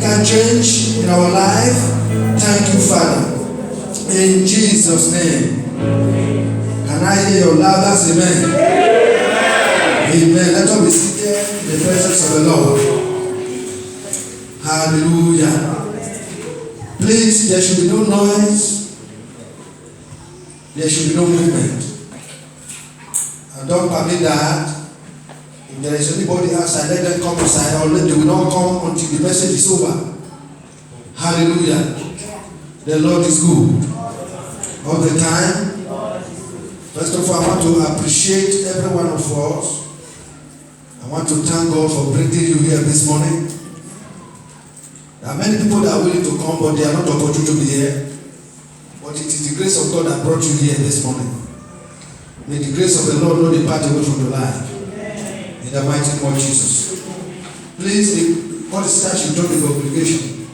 Can change in our life. Thank you, Father. In Jesus' name. Can I hear your loudest amen? Amen. Let us be seated in the presence of the Lord. Hallelujah. Please, there should be no noise. There should be no movement. And don't permit that. If there is anybody outside, let them come inside, or they will not come until the message is over. Hallelujah. The Lord is good all the time. First of all, I want to appreciate every one of us. I want to thank God for bringing you here this morning. There are many people that are willing to come, but they are not opportune to be here. But it is the grace of God that brought you here this morning. May the grace of the Lord not depart away from your life. In the mighty name of Jesus. Please, what is that you join the congregation?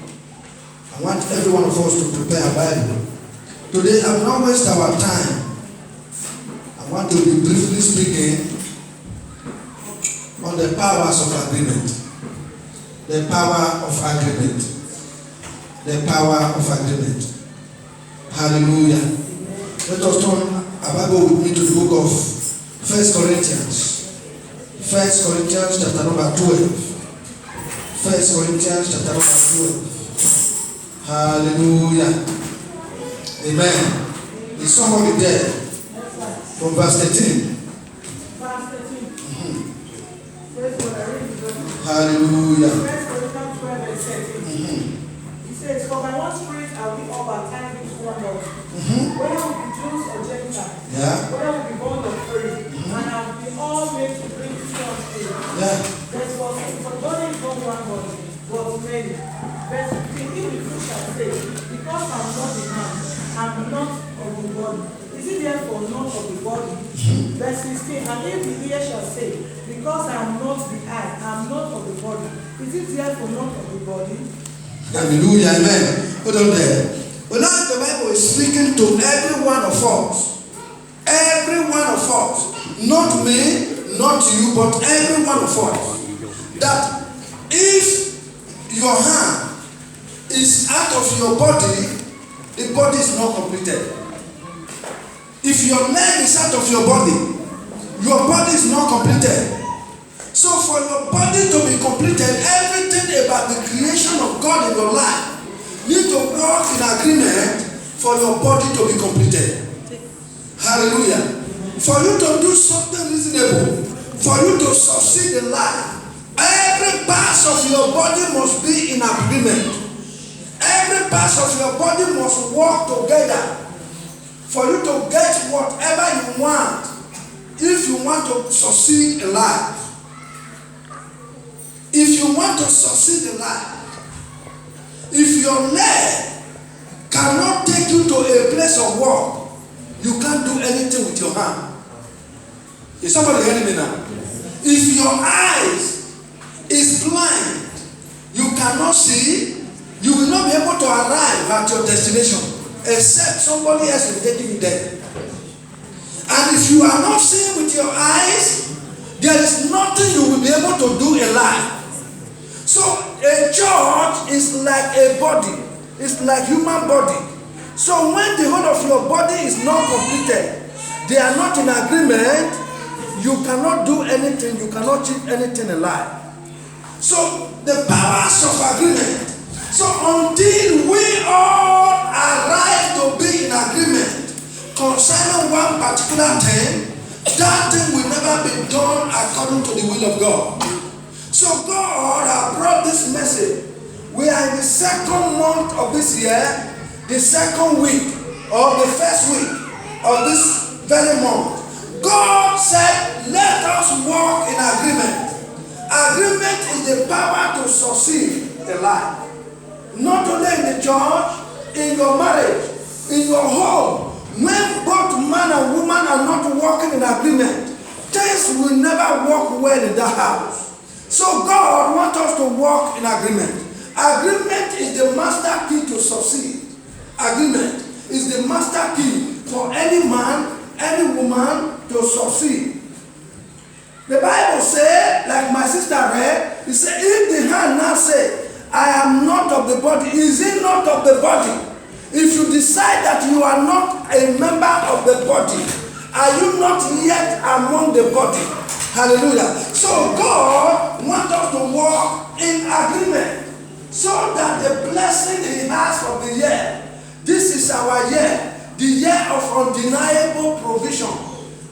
I want every one of us to prepare a Bible. Today, I will not waste our time. I want to be briefly speaking on the powers of agreement. The power of agreement. The power of agreement. Hallelujah. Let us turn a Bible with me to the book of 1 Corinthians. 1 Corinthians chapter number 12. 1 Corinthians chapter number 12. Hallelujah. Amen. Is somebody there? From verse 13. Hallelujah. He says, for by one spirit are we all baptized into one Lord. Whether we be Jews or Gentiles, whether we be born or free, and have been all made to bring to one spirit. Therefore, for God is not one body, but many. Verse 15, if the truth shall say, because I am not the man, I am not of the body. Is it therefore not of the body? Verse 16, and if the ear shall say, because I am not the eye, I am not of the body. Is it therefore not of the body? Hallelujah, amen. Put on there. Well, now the Bible is speaking to every one of us. Every one of us. Not me, not you, but every one of us. That if your hand is out of your body, the body is not completed. If your leg is out of your body is not completed. So for your body to be completed, everything about the creation of God in your life need to work in agreement for your body to be completed. Hallelujah. For you to do something reasonable, for you to succeed in life, every part of your body must be in agreement. Every part of your body must work together for you to get whatever you want if you want to succeed in life. If you want to succeed in life, if your leg cannot take you to a place of work, you can't do anything with your hand. Is somebody hearing me now? If your eyes is blind, you cannot see, you will not be able to arrive at your destination except somebody else is taking you there. And if you are not seeing with your eyes, there is nothing you will be able to do in life. So a church is like a body. It's like human body. So when the whole of your body is not completed, they are not in agreement, you cannot do anything, you cannot achieve anything in life. So the powers of agreement. So until we all arrive to be in agreement concerning one particular thing, that thing will never be done according to the will of God. So God has brought this message. We are in the second month of this year, the second week or the first week of this very month. God said, let us walk in agreement. Agreement is the power to succeed in life. Not only in the church, in your marriage, in your home. When both man and woman are not working in agreement, things will never work well in that house. So God wants us to walk in agreement. Agreement is the master key to succeed. Agreement is the master key for any man, any woman to succeed. The Bible says, like my sister read, it said, if the hand now say, I am not of the body? Is he not of the body? If you decide that you are not a member of the body, are you not yet among the body? Hallelujah. So God wants us to walk in agreement so that the blessing he has for the year, this is our year, the year of undeniable provision.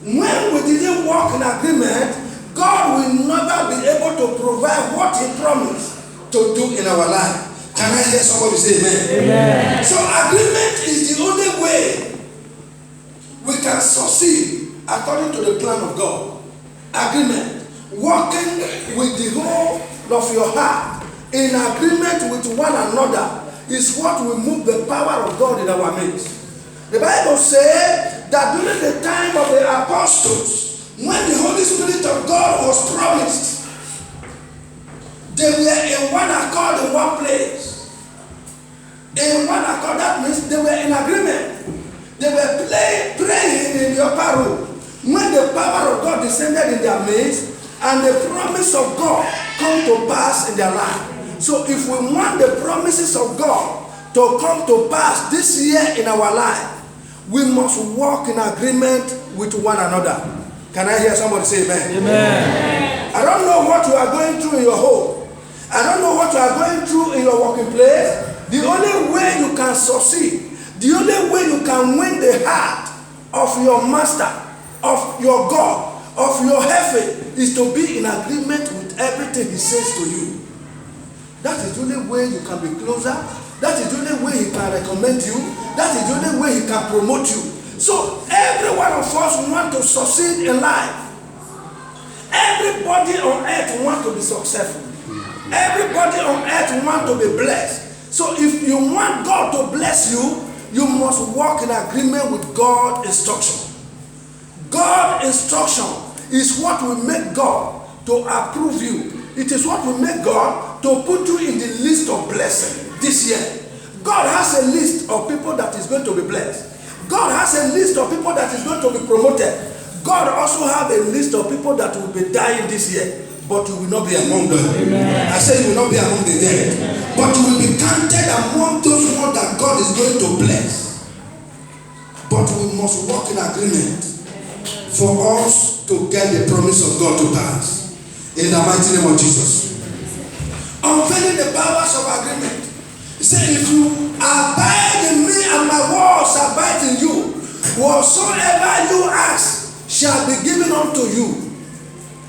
When we didn't walk in agreement, God will never be able to provide what he promised to do in our life. Can I hear somebody say amen? Amen. So agreement is the only way we can succeed according to the plan of God. Agreement. Walking with the whole of your heart in agreement with one another is what will move the power of God in our midst. The Bible says that during the time of the apostles, when the Holy Spirit of God was promised, they were in one accord in one place. In one accord, that means they were in agreement. They were praying in the upper room when the power of God descended in their midst and the promise of God come to pass in their life. So if we want the promises of God to come to pass this year in our life, we must walk in agreement with one another. Can I hear somebody say amen? Amen. I don't know what you are going through in your home. I don't know what you are going through in your working place. The only way you can succeed, the only way you can win the heart of your master, of your God, of your heaven, is to be in agreement with everything he says to you. That is the only way you can be closer. That is the only way he can recommend you. That is the only way he can promote you. So every one of us want to succeed in life. Everybody on earth want to be successful. Everybody on earth want to be blessed. So if you want God to bless you, you must walk in agreement with God's instruction. God's instruction is what will make God to approve you. It is what will make God to put you in the list of blessing this year. God has a list of people that is going to be blessed. God has a list of people that is going to be promoted. God also has a list of people that will be dying this year, but you will not be among them. Amen. I say you will not be among the dead, but you will be counted among those ones that God is going to bless. But we must walk in agreement for us to get the promise of God to pass. In the mighty name of Jesus. Unveiling the powers of agreement. He said, if you abide in me and my words abide in you, whatsoever you ask shall be given unto you.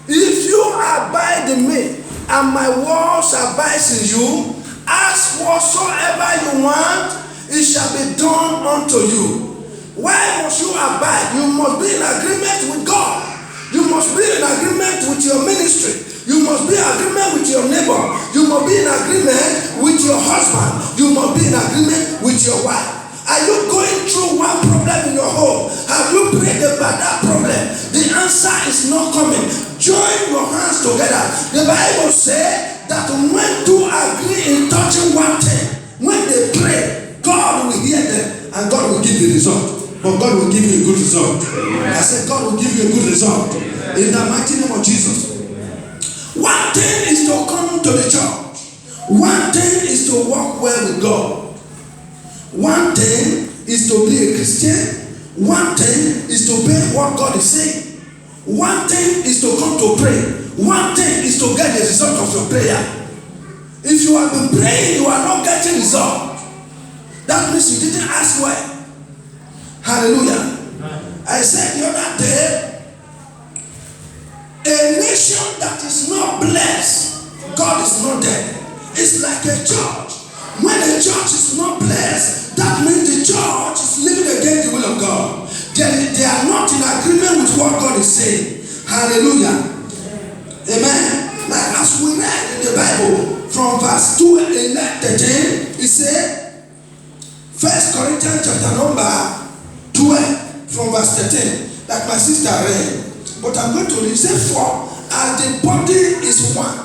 If you abide in me and my words abide in you, ask whatsoever you want, it shall be done unto you. Why must you abide? You must be in agreement with God. You must be in agreement with your ministry. You must be in agreement with your neighbor. You must be in agreement with your husband. You must be in agreement with your wife. Are you going through one problem in your home? Have you prayed about that problem? The answer is not coming. Join your hands together. The Bible says that when two agree in touching one thing, when they pray, God will hear them and God will give the result. But God will give you a good result. I said God will give you a good result. In the mighty name of Jesus. One thing is to come to the church. One thing is to walk well with God. One thing is to be a Christian. One thing is to obey what God is saying. One thing is to come to pray. One thing is to get the result of your prayer. If you have been praying, you are not getting result. That means you didn't ask well. Hallelujah. I said the other day, a nation that is not blessed, God is not there. It's like a church. When a church is not blessed, that means the church is living against the will of God. They are not in agreement with what God is saying. Hallelujah. Amen. Like as we read in the Bible from verse 2 and 13, it said, 1 Corinthians chapter number 12 from verse 13, like my sister read. But I'm going to read, say, for as the body is one,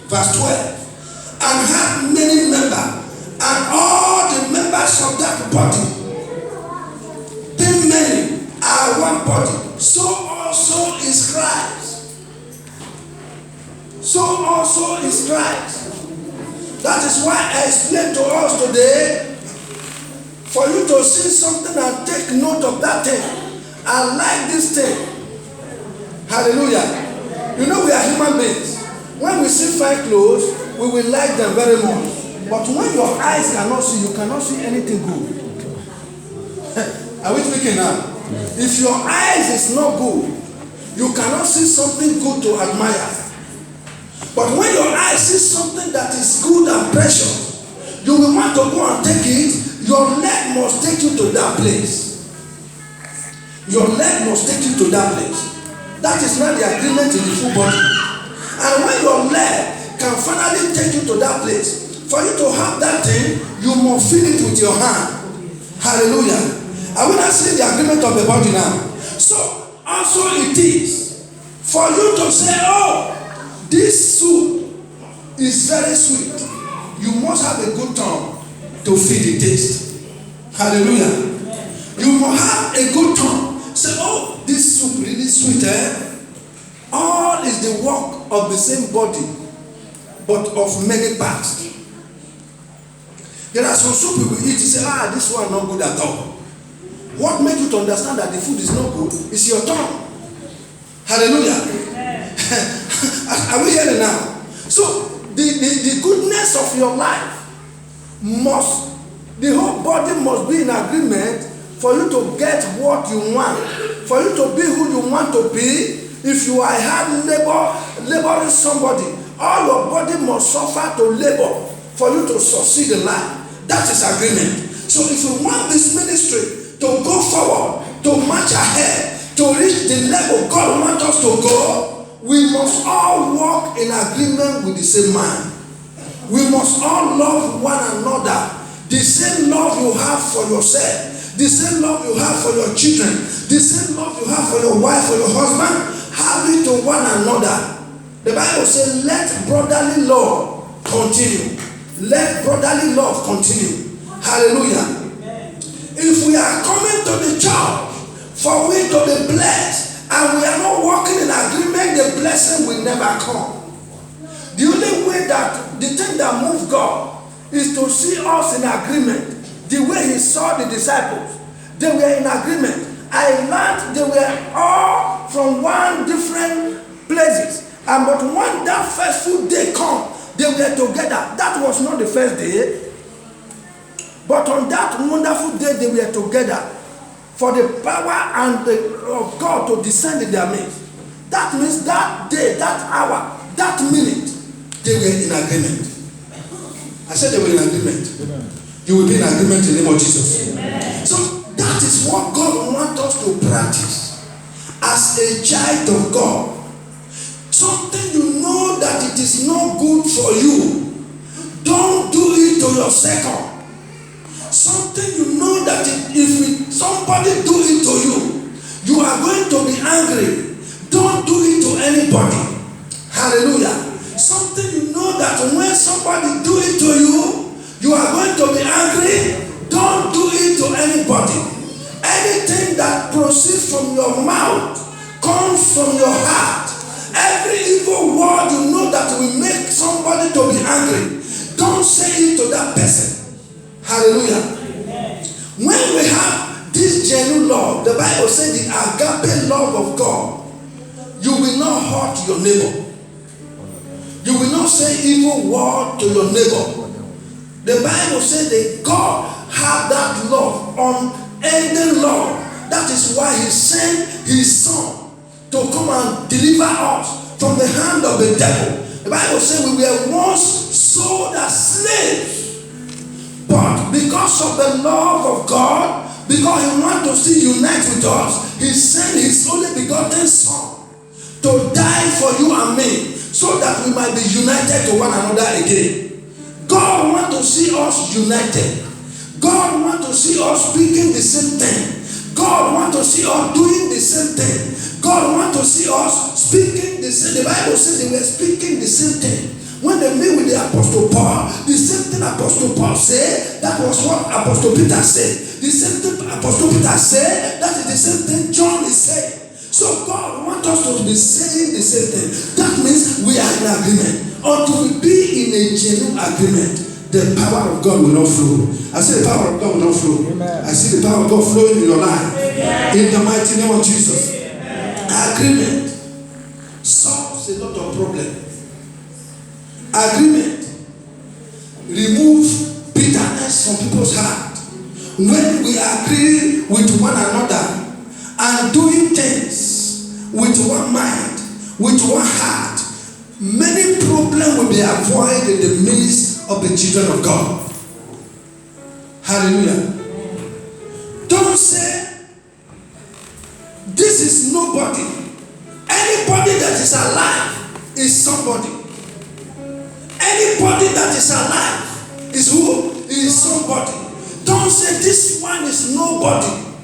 verse 12, and have many members, and all the members of that body, being many, are one body, so also is Christ. So also is Christ. That is why I explained to us today, for you to see something and take note of that thing. I like this thing. Hallelujah. You know we are human beings. When we see fine clothes, we will like them very much. But when your eyes cannot see, you cannot see anything good. Are we speaking now? If your eyes is not good, you cannot see something good to admire. But when your eyes see something that is good and precious, you will want to go and take it. Your leg must take you to that place. Your leg must take you to that place. That is not the agreement in the full body. And when your leg can finally take you to that place, for you to have that thing, you must feel it with your hand. Hallelujah. Are we not seeing the agreement of the body now? So, also it is for you to say, oh, this soup is very sweet. You must have a good tongue to feel the taste. Hallelujah. You must have a good tongue. Say, oh, this soup really sweet, eh? All is the work of the same body, but of many parts. There are some soup you will eat, you say, this one not good at all. What makes you to understand that the food is not good is your tongue. Hallelujah. Are we hearing now? So, the goodness of your life the whole body must be in agreement for you to get what you want, for you to be who you want to be. If you are hard laboring somebody, all your body must suffer to labor for you to succeed in life. That is agreement. So if you want this ministry to go forward, to march ahead, to reach the level God wants us to go, we must all walk in agreement with the same mind. We must all love one another. The same love you have for yourself, the same love you have for your children, the same love you have for your wife or your husband, have it to one another. The Bible says, let brotherly love continue. Let brotherly love continue. Hallelujah. If we are coming to the church for we to be blessed and we are not walking in agreement, the blessing will never come. The only way that the thing that moves God is to see us in agreement. The way he saw the disciples, they were in agreement. I learned they were all from one different places. And but when that first food day come, they were together. That was not the first day. But on that wonderful day, they were together for the power and of God to descend in their midst. That means that day, that hour, that minute, they were in agreement. I said they were in agreement. Amen. You will be in agreement in the name of Jesus. Amen. So that is what God wants us to practice as a child of God. Something you know that it is not good for you, don't do it to your second. Something you know that if somebody do it to you, you are going to be angry. Don't do it to anybody. Hallelujah. Something you know that when somebody do it to you, you are going to be angry. Don't do it to anybody. Anything that proceeds from your mouth comes from your heart. Every evil word you know that will make somebody to be angry, don't say it to that person. Hallelujah. Amen. When we have this genuine love, the Bible says the agape love of God, you will not hurt your neighbor. You will not say evil word to your neighbor. The Bible says that God had that love, unending love. That is why he sent his son to come and deliver us from the hand of the devil. The Bible says we were once sold as slaves. But because of the love of God, because he wants to see unite with us, he sent his only begotten son to die for you and me, so that we might be united to one another again. God wants to see us united. God wants to see us speaking the same thing. God wants to see us doing the same thing. God wants to see us speaking the same. The Bible says they were speaking the same thing. When they meet with the Apostle Paul, the same thing Apostle Paul said, that was what Apostle Peter said. The same thing Apostle Peter said, that is the same thing John is saying. So God wants us to be saying the same thing. That means we are in agreement. Until we be in a genuine agreement, the power of God will not flow. I say the power of God will not flow. Amen. I see the power of God flowing in your life. Amen. In the mighty name of Jesus. Amen. Agreement solves a lot of problems. Agreement removes bitterness from people's heart. When we agree with one another and doing things with one mind, with one heart, many problems will be avoided in the midst of the children of God. Hallelujah. Don't say, this is nobody. Anybody that is alive is somebody. Anybody that is alive is who? Is somebody. Don't say this one is nobody.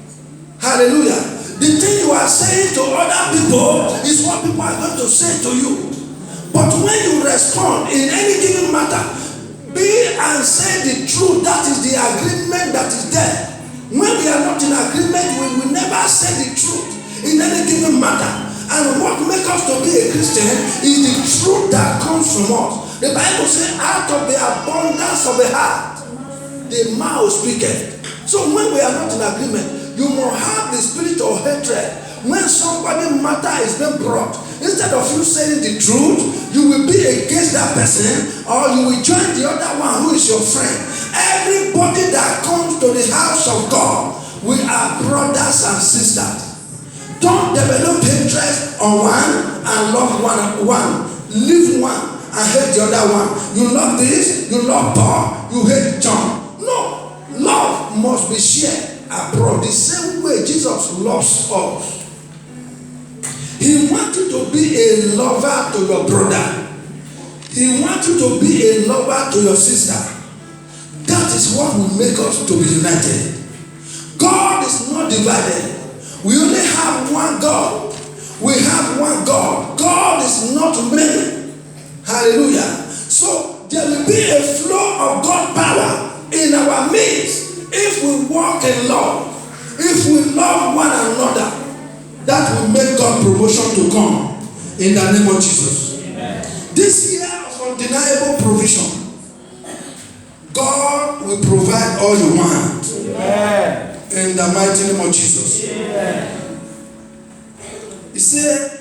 Hallelujah. The thing you are saying to other people is what people are going to say to you. But when you respond in any given matter, be and say the truth. That is the agreement that is there. When we are not in agreement, we will never say the truth in any given matter. And what makes us to be a Christian is the truth that comes from us. The Bible says, out of the abundance of the heart, the mouth speaketh. So when we are not in agreement, you must have the spirit of hatred. When somebody's matter is being brought, instead of you saying the truth, you will be against that person, or you will join the other one who is your friend. Everybody that comes to the house of God, we are brothers and sisters. Don't develop hatred on one and love one. Leave one and hate the other one. You love this, you love Paul, you hate John. No, love must be shared abroad. The same way Jesus loves us. He wants you to be a lover to your brother. He wants you to be a lover to your sister. That is what will make us to be united. God is not divided. We only have one God. We have one God. God is not many. Hallelujah. So there will be a flow of God's power in our midst if we walk in love. If we love one another, that will make God's promotion to come in the name of Jesus. Amen. This year of undeniable provision, God will provide all you want. Amen. In the mighty name of Jesus. Amen. He said,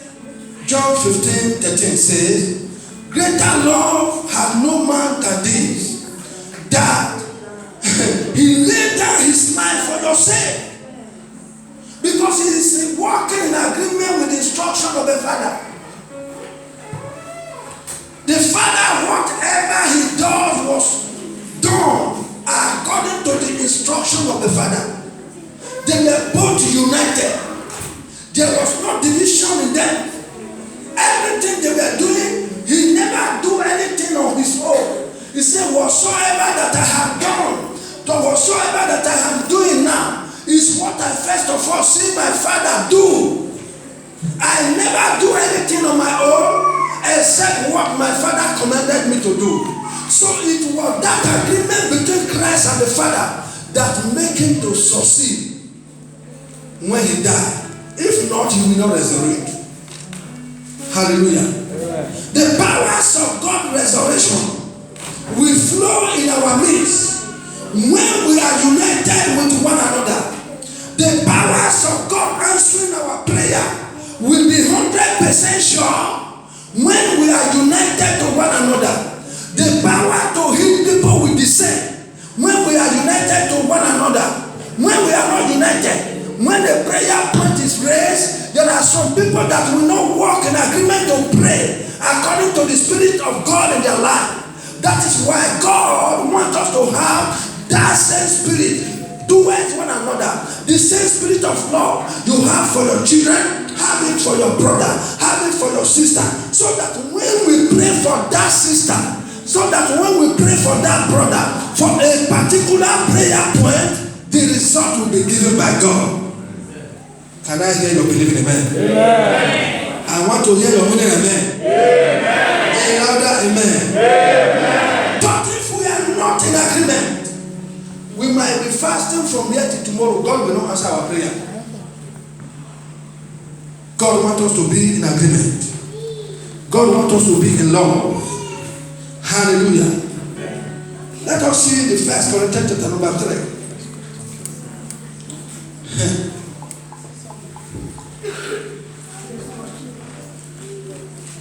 John 15:13 says, greater love has no man than this, that he laid down his life for your sake. Because he is walking in agreement with the instruction of the Father. The Father, whatever he does was done according to the instruction of the Father. They were both united. There was no division in them. Everything they were doing, he never do anything on his own. He said, whatsoever that I have done, to whatsoever that I am doing now, is what I first of all see my Father do. I never do anything on my own except what my Father commanded me to do. So it was that agreement between Christ and the Father that made him to succeed when he died. If not, he will not resurrect. Hallelujah. Amen. The powers of God's resurrection will flow in our midst when we are united with one another. The powers of God answering our prayer will be 100% sure when we are united to one another. The power to heal people will descend when we are united to one another. When we are not united, when the prayer point is raised, there are some people that will not walk in agreement to pray according to the Spirit of God in their life. That is why God wants us to have that same spirit towards one another. The same spirit of love you have for your children, have it for your brother, have it for your sister. So that when we pray for that sister, so that when we pray for that brother, for a particular prayer point, the result will be given by God. Can I hear your believing amen? Amen. I want to hear your meaning amen. Amen. A louder amen. Amen. But if we are not in agreement, we might be fasting from here till tomorrow. God will not answer our prayer. God wants us to be in agreement. God wants us to be in love. Hallelujah. Let us see the 1 Corinthians chapter number 3.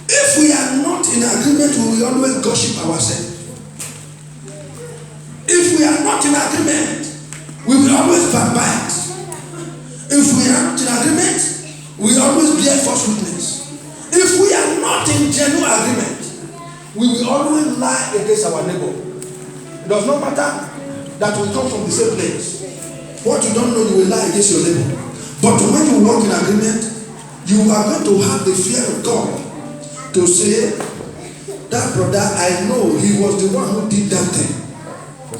If we are not in agreement, we will always gossip ourselves. If we are not in agreement, we will always backbite. If we are not in agreement, we will always bear false witness. If we are not in genuine agreement, we will always lie against our neighbor. It does not matter that we come from the same place. What you don't know, you will lie against your neighbor. But when you walk in agreement, you are going to have the fear of God to say, that brother, I know he was the one who did that thing.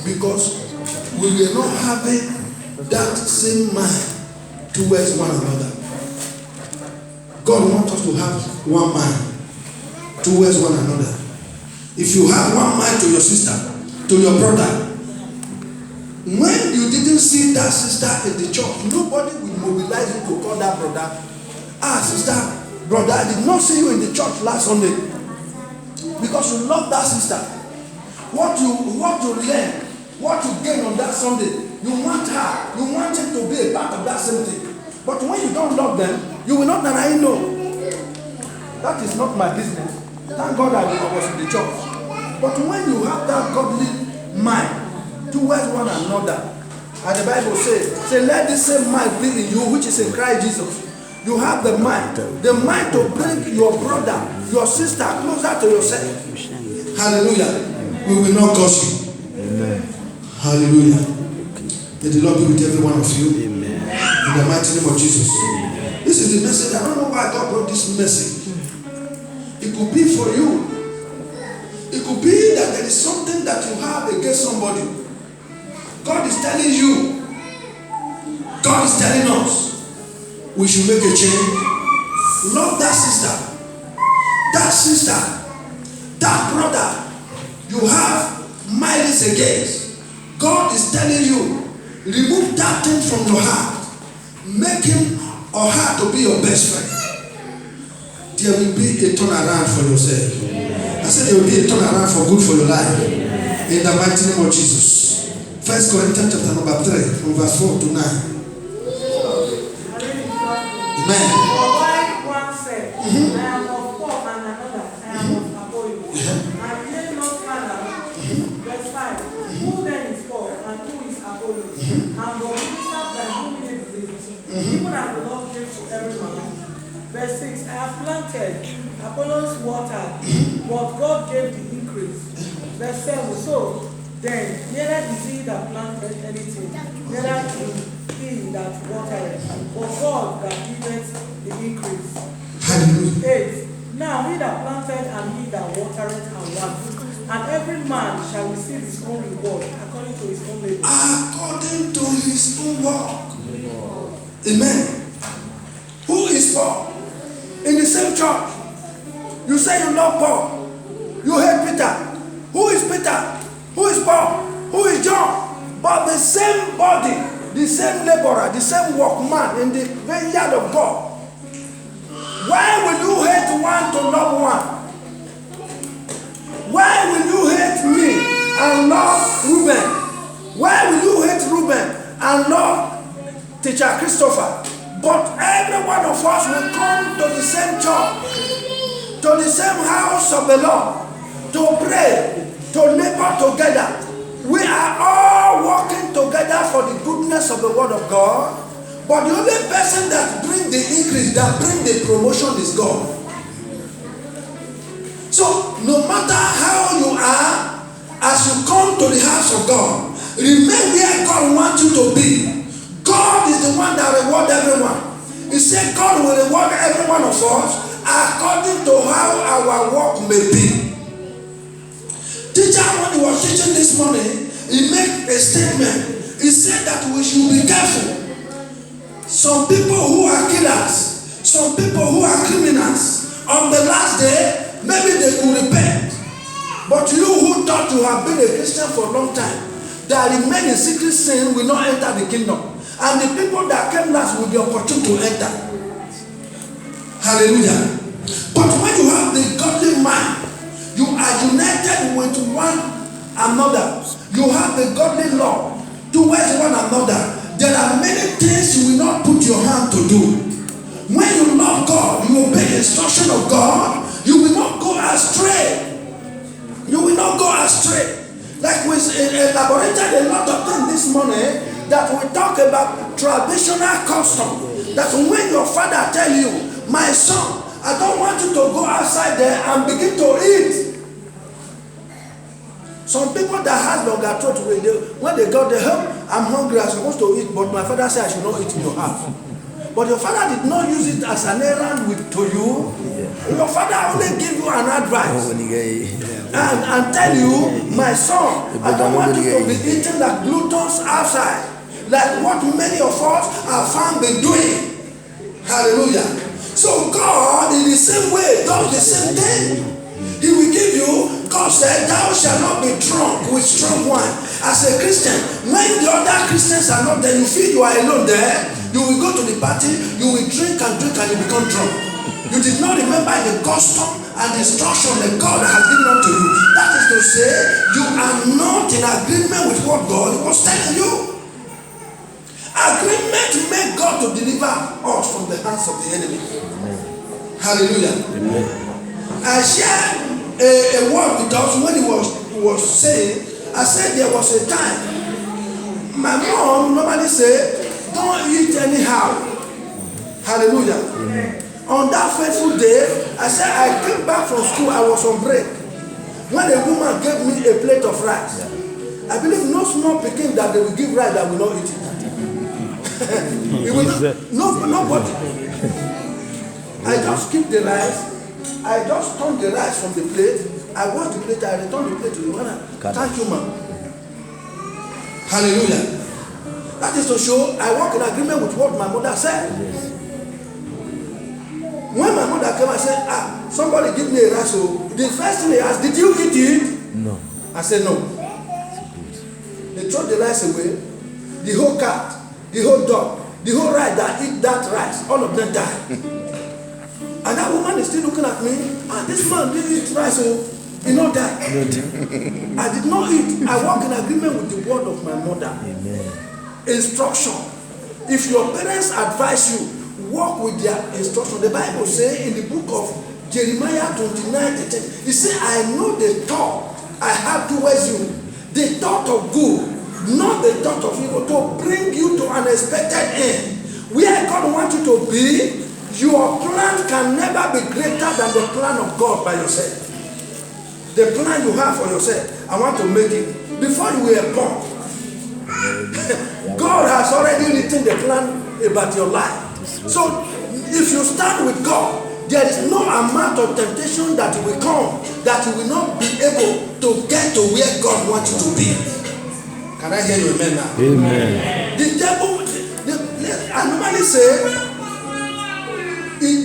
Because we were not having that same mind towards one another. God wants us to have one mind towards one another. If you have one mind to your sister, to your brother, when you didn't see that sister in the church, nobody will mobilize you to call that brother. Sister, brother, I did not see you in the church last Sunday. Because you love that sister. What you learn, what you gain on that Sunday, you want her, you want him to be a part of that same thing. But when you don't love them, you will not deny no. That is not my business. Thank God I was in the church. But when you have that godly mind towards one another, and the Bible says, let this same mind be in you, which is in Christ Jesus. You have the mind to bring your brother, your sister closer to yourself. Hallelujah. We will not curse you. Amen. Hallelujah. May the Lord be with every one of you. Amen. In the mighty name of Jesus. Amen. This is the message. I don't know why God brought this message. It could be for you. It could be that there is something that you have against somebody. God is telling you. God is telling us. We should make a change. Love that sister. That sister. That brother. You have miles against. God is telling you, remove that thing from your heart. Make him or her to be your best friend. There will be a turnaround for yourself. I said there will be a turnaround for good for your life. In the mighty name of Jesus. 1 Corinthians chapter number 3, from verse 4 to 9. Amen. One said, I am of Paul and another, I am of Apollos. And they not Father. Verse 5. Who then is Paul and who is Apollos? And the ministers by whom they believe, even as the Lord gave to every man. Verse 6. I have planted, Apollos watered, but God gave the increase. Verse 7. So then, neither is he that planted anything, neither is he that watered, but God that giveth the increase. 8. Now he that planted and he that watered are one. And every man shall receive his own reward according to his own labor. According to his own work. Amen. Who is Paul? In the same church. You say you love Paul. You hate Peter. Who is Peter? Who is Paul? Who is John? But the same body, the same laborer, the same workman in the vineyard of God. Why will you hate one to love one? Why will you hate me and love Reuben? Why will you hate Reuben and love Teacher Christopher? But every one of us will come to the same church, to the same house of the Lord, to pray, to labor together. We are all working together for the goodness of the word of God. But the only person that brings the increase, that brings the promotion is God. So, no matter how you are, as you come to the house of God, remain where God wants you to be. God is the one that rewards everyone. He said God will reward every one of us according to how our work may be. Teacher, when he was teaching this morning, he made a statement. He said that we should be careful. Some people who are killers, some people who are criminals, on the last day, maybe they could repent. But you who thought you have been a Christian for a long time, that remain in secret sin will not enter the kingdom. And the people that came last will be opportune to enter. Hallelujah. But when you have the godly mind, you are united with one another. You have the godly love towards one another. There are many things you will not put your hand to do. When you love God, you obey the instruction of God, you will not go astray. You will not go astray. Like we elaborated a lot of things this morning, that we talk about traditional custom. That when your father tell you, my son, I don't want you to go outside there and begin to eat. Some people that has longer throat, when they got the help, I'm hungry, I'm supposed to eat, but my father said I should not eat in your house. But your father did not use it as an errand to you. Yeah. Your father only give you an advice and tell you, my son, I don't want you to be eating like gluttons outside, like what many of us are found be doing. Hallelujah. So God, in the same way, does the same thing. He will give you, God said, thou shalt not be drunk with strong wine. As a Christian, when the other Christians are not there, you feel you are alone there. You will go to the party, you will drink and you become drunk. You did not remember the custom and the instruction that God has given unto you. That is to say, you are not in agreement with what God was telling you. Agreement to make God to deliver us from the hands of the enemy. Amen. Hallelujah. Amen. I shared a word with us when he was saying, I said there was a time. My mom normally said, don't eat anyhow. Hallelujah. Amen. On that fateful day, I said I came back from school, I was on break. When a woman gave me a plate of rice, I believe no small pikin that they will give rice that will not eat it. It will not, nobody. I just keep the rice. I just turn the rice from the plate. I wash the plate. I return the plate to the woman. Thank you, ma'am. Hallelujah. That is to show I work in agreement with what my mother said. Yes. When my mother came and said, somebody give me a rice. So the first thing they asked, did you eat it? No. I said no. They throw the rice away. The whole cat, the whole dog, the whole rice that eat that rice, all of them die. And that woman is still looking at me. This man didn't eat rice, so he not die. I did not eat. I work in agreement with the word of my mother. Amen. Instruction. If your parents advise you, walk with their instruction. The Bible says in the book of Jeremiah 29:10, it says, I know the thought I have towards you, the thought of good, not the thought of evil, to bring you to an expected end. Where God wants you to be, your plan can never be greater than the plan of God by yourself. The plan you have for yourself, I want to make it. Before you were born, God has already written the plan about your life. So if you start with God, there is no amount of temptation that will come that you will not be able to get to where God wants you to be. Can I hear you amen now? Amen. The devil, I normally say,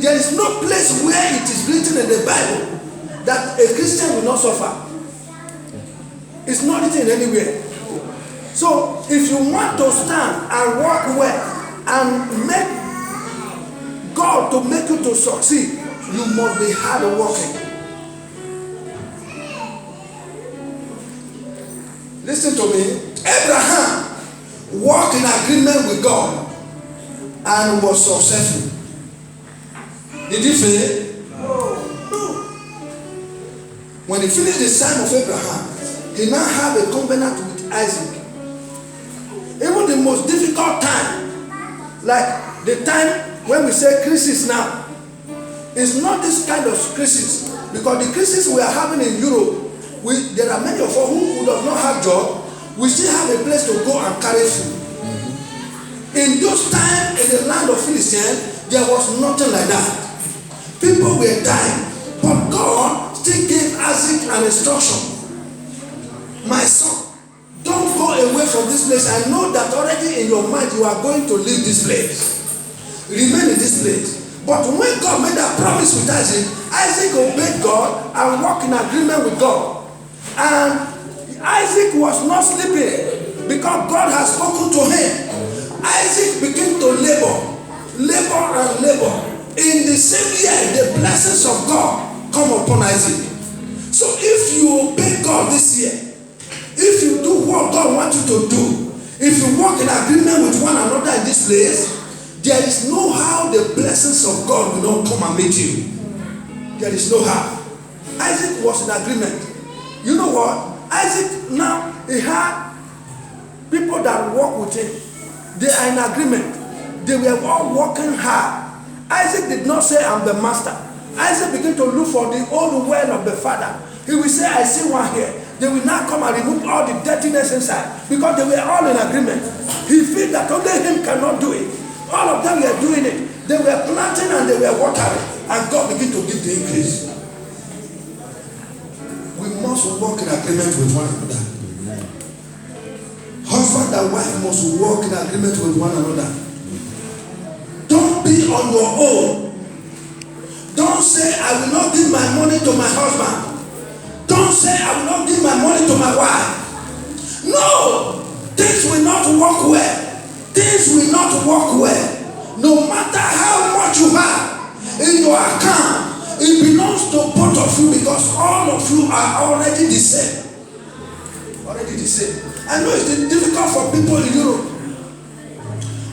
there is no place where it is written in the Bible that a Christian will not suffer. It's not written anywhere. So if you want to stand and walk well and make God to make you to succeed, you must be hard working. Listen to me. Abraham walked in agreement with God and was successful. Did he fail? No. When he finished the time of Abraham, he now had a covenant with Isaac. Even the most difficult time, like the time when we say crisis now, it's not this kind of crisis, because the crisis we are having in Europe, there are many of us who does not have job, we still have a place to go and carry food. In those times in the land of Philistines, there was nothing like that. People were dying, but God still gave Isaac an instruction. My son, don't go away from this place. I know that already in your mind you are going to leave this place. Remain in this place. But when God made that promise with Isaac, Isaac obeyed God and walked in agreement with God. And Isaac was not sleeping because God had spoken to him. Isaac began to labor and labor. In the same year, the blessings of God come upon Isaac. So if you obey God this year, if you do what God wants you to do, if you walk in agreement with one another in this place, there is no how the blessings of God will not come and meet you. There is no how. Isaac was in agreement. You know what? Isaac now, he had people that work with him. They are in agreement. They were all working hard. Isaac did not say, I'm the master. Isaac began to look for the old well of the father. He will say, I see one here. They will now come and remove all the dirtiness inside because they were all in agreement. He felt that only him cannot do it. All of them were doing it. They were planting and they were watering, and God began to give the increase. We must work in agreement with one another. Husband and wife must work in agreement with one another. Don't be on your own. Don't say, I will not give my money to my husband. Don't say, I will not give my money to my wife. No! Things will not work well. Things will not work well. No matter how much you have in your account, it belongs to both of you because all of you are already the same. Already the same. I know it's difficult for people in Europe.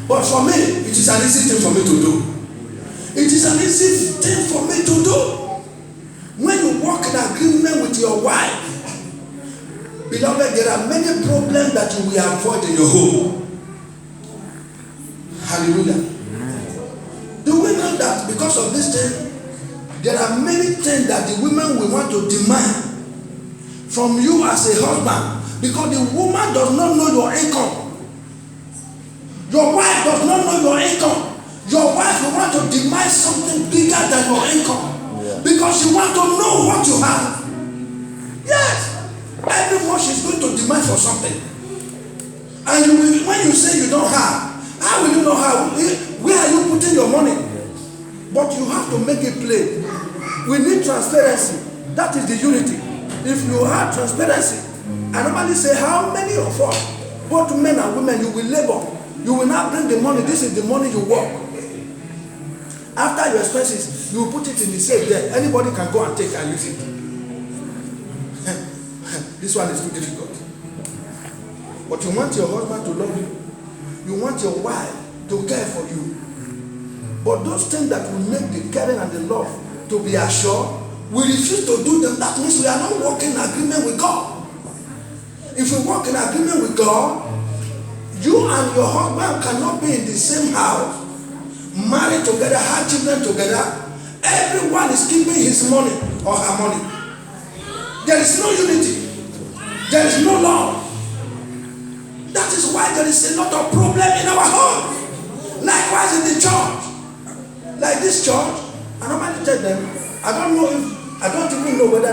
But for me, it is an easy thing for me to do. It is an easy thing for me to do. When you walk in agreement with your wife, beloved, there are many problems that you will avoid in your home. Hallelujah. Do we know that because of this thing, there are many things that the women will want to demand from you as a husband because the woman does not know your income. Your wife does not know your income. Your wife will want to demand something bigger than your income. Because you want to know what you have. Yes. Every month she's going to demand for something. And you will, when you say you don't have, how will you know how? Where are you putting your money? But you have to make it plain. We need transparency. That is the unity. If you have transparency, I normally say how many of us, both men and women, you will labor. You will not bring the money. This is the money you work. After your expenses, you will put it in the safe there. Anybody can go and take and use it. This one is too difficult. But you want your husband to love you. You want your wife to care for you. But those things that will make the caring and the love to be assured, we refuse to do them. That means we are not working in agreement with God. If we work in agreement with God, you and your husband cannot be in the same house, married together, have children together. Everyone is keeping his money or her money. There is no unity. There is no love. That is why there is a lot of problem in our home. Likewise in the church. Like this church, I normally tell them, I don't even know whether